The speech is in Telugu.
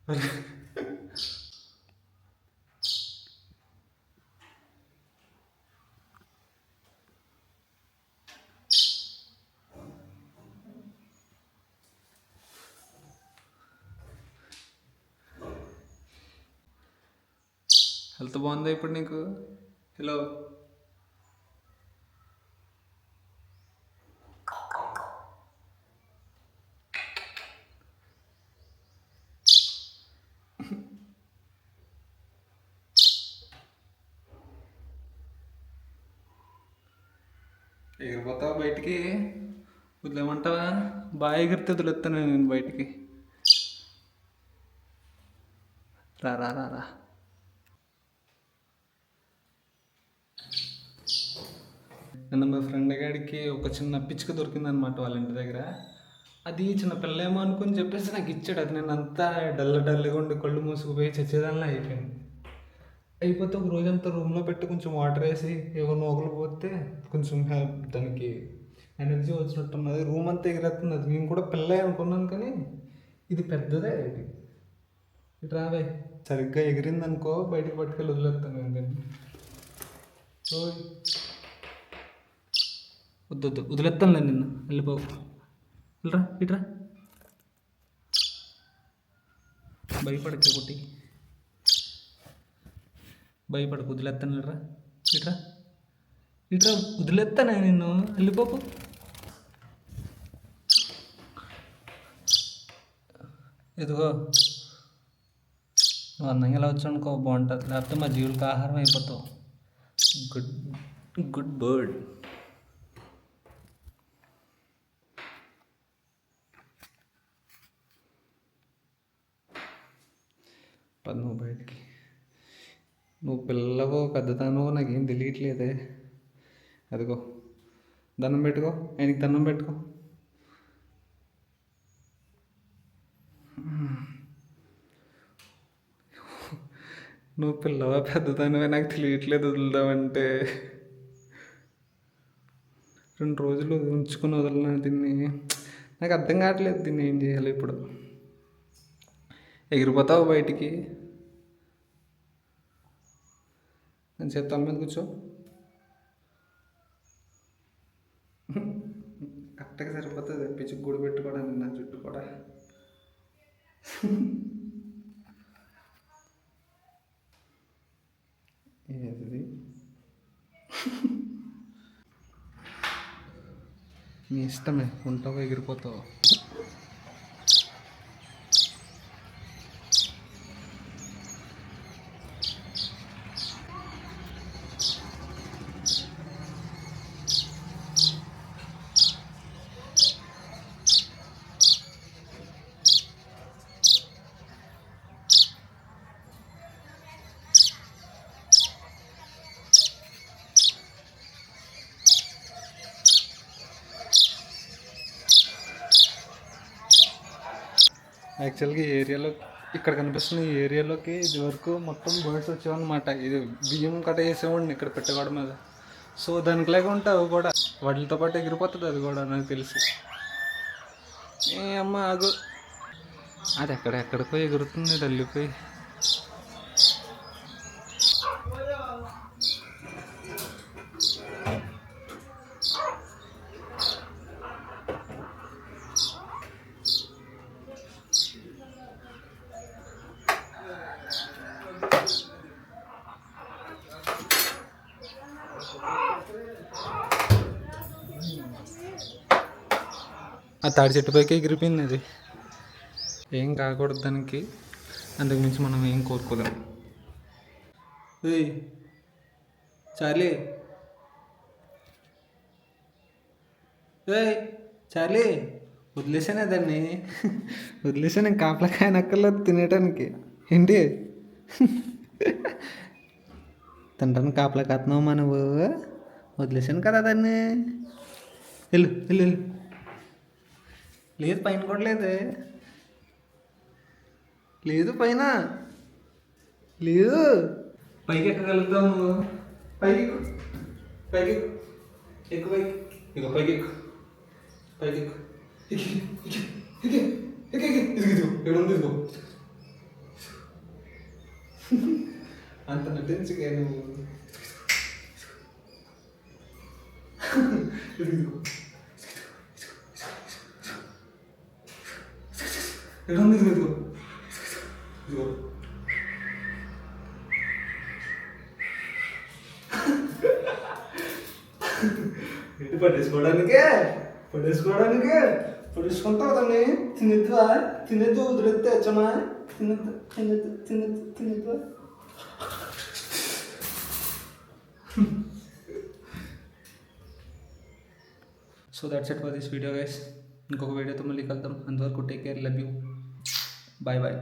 హెల్త్ బాగుందా ఇప్పుడు నీకు? హలో. ఎగిరిపోతావా బయటికి? వదిలేమంటావా? బాగా ఎగిరితే వదిలేస్తాను నేను బయటికి. రా రా రా రా. నిన్న మా ఫ్రెండ్ గాడికి ఒక చిన్న పిచ్చుక దొరికిందనమాట వాళ్ళ ఇంటి దగ్గర. అది చిన్న పిల్లేమో అనుకుని చెప్పేసి నాకు ఇచ్చాడు. అది నేను అంతా డల్గా ఉండి కళ్ళు మూసుకుపోయి చచ్చేదానిలా అయిపోయింది. అయిపోతే ఒక రోజంతా రూమ్లో పెట్టి కొంచెం వాటర్ వేసి ఏవో నూకలు పోతే కొంచెం దానికి ఎనర్జీ వచ్చినట్టున్నది. రూమ్ అంతా ఎగిరేస్తుంది. అది నేను కూడా పిల్లే అనుకున్నాను, కానీ ఇది పెద్దదే. ఇది ఇటు రావే. సరిగ్గా ఎగిరింది అనుకో, బయటకు పట్టుకెళ్ళి వదిలేస్తాను నేను దీన్ని. వద్దు వద్దు, వదిలేస్తానులే నిన్ను. వెళ్ళిపోవు. వెళ్ళరా ఇట్రా. భయపడకే కుట్టి, భయపడకు. వదిలేస్తాను. వెళ్ళరా ఇట్రా. ఇట్రా, వదిలేస్తానే నిన్ను. వెళ్ళిపోకు. ఇదిగో, నువ్వు అందంగా ఇలా వచ్చావు అనుకో బాగుంటుంది. లేకపోతే మా జీవులకు ఆహారం అయిపోతావు. Good good bird. పది నువ్వు బయటికి. నువ్వు పిల్లవో పెద్దదానో నాకేం తెలియట్లేదే. అదిగో, దండం పెట్టుకో. ఆయనకి దండం పెట్టుకో. నువ్వు పిల్లవా పెద్దదానివే నాకు తెలియట్లేదు. వదులుదామంటే 2 రోజులు ఉంచుకుని వదలను దీన్ని. నాకు అర్థం కావట్లేదు దీన్ని ఏం చేయాలి ఇప్పుడు. ఎగిరిపోతావు బయటికి. నేను చేస్తాను మీద కూర్చో. కరెక్ట్గా సరిపోతుంది పిచ్చుకు గూడు పెట్టుకోవడానికి నా చుట్టూ కూడా. ఏది నీ ఇష్టమే, ఉంటావో ఎగిరిపోతావు. యాక్చువల్గా ఈ ఏరియాలో, ఇక్కడ కనిపిస్తున్న ఈ ఏరియాలోకి ఇది వరకు మొత్తం బర్డ్స్ వచ్చేవన్నమాట. ఇది బియ్యం కట్ట వేసేవాడిని ఇక్కడ పెట్టగోడ మీద. సో దానికి లాగా ఉంటే అవి కూడా వాటితో పాటు ఎగిరిపోతుంది అది కూడా నాకు తెలిసి. ఏ అమ్మ ఆగు. అది ఎక్కడెక్కడికో ఎగురుతుంది వెళ్ళిపోయి. ఆ తాడి చెట్టు పైకి ఎగిరిపోయింది అది. ఏం కాకూడదు దానికి, అంతకుమించి మనం ఏం కోరుకోలేం. చార్లీ, చార్లీ, వదిలేసానే దాన్ని. వదిలేసాను, కాపలకాయ నక్కర్లేదు తినేయటానికి. ఏంటి తింటాను కాపలా కత్తున్నావు మా నువ్వు. వదిలేసాను కదా దాన్ని. వెళ్ళు వెళ్ళు వెళ్ళు. లేదు పైన కూడా లేదు. లేదు పైన లేదు. పైకి ఎక్కగలుగుతావు నువ్వు. పైకి ఎక్కు, పైకి ఎక్కు, ఎక్కు పైకి. ఇక పైకి ఎక్కు, పైకి ఎక్కు. ఎక్కడ ఉంది ఇదిగో. అంత నటించగా నువ్వు. ఇదిగో ఏంటి పట్టేసుకోవడానికే పట్టేసుకుంటావు దాన్ని. తినద్దు వదిలేస్తే వచ్చామా. తినద్దు. So that's it for this video guys. ఇంకొక వీడియోతో మళ్ళీ కలుద్దాం. అంతవరకు take care, love you, bye bye.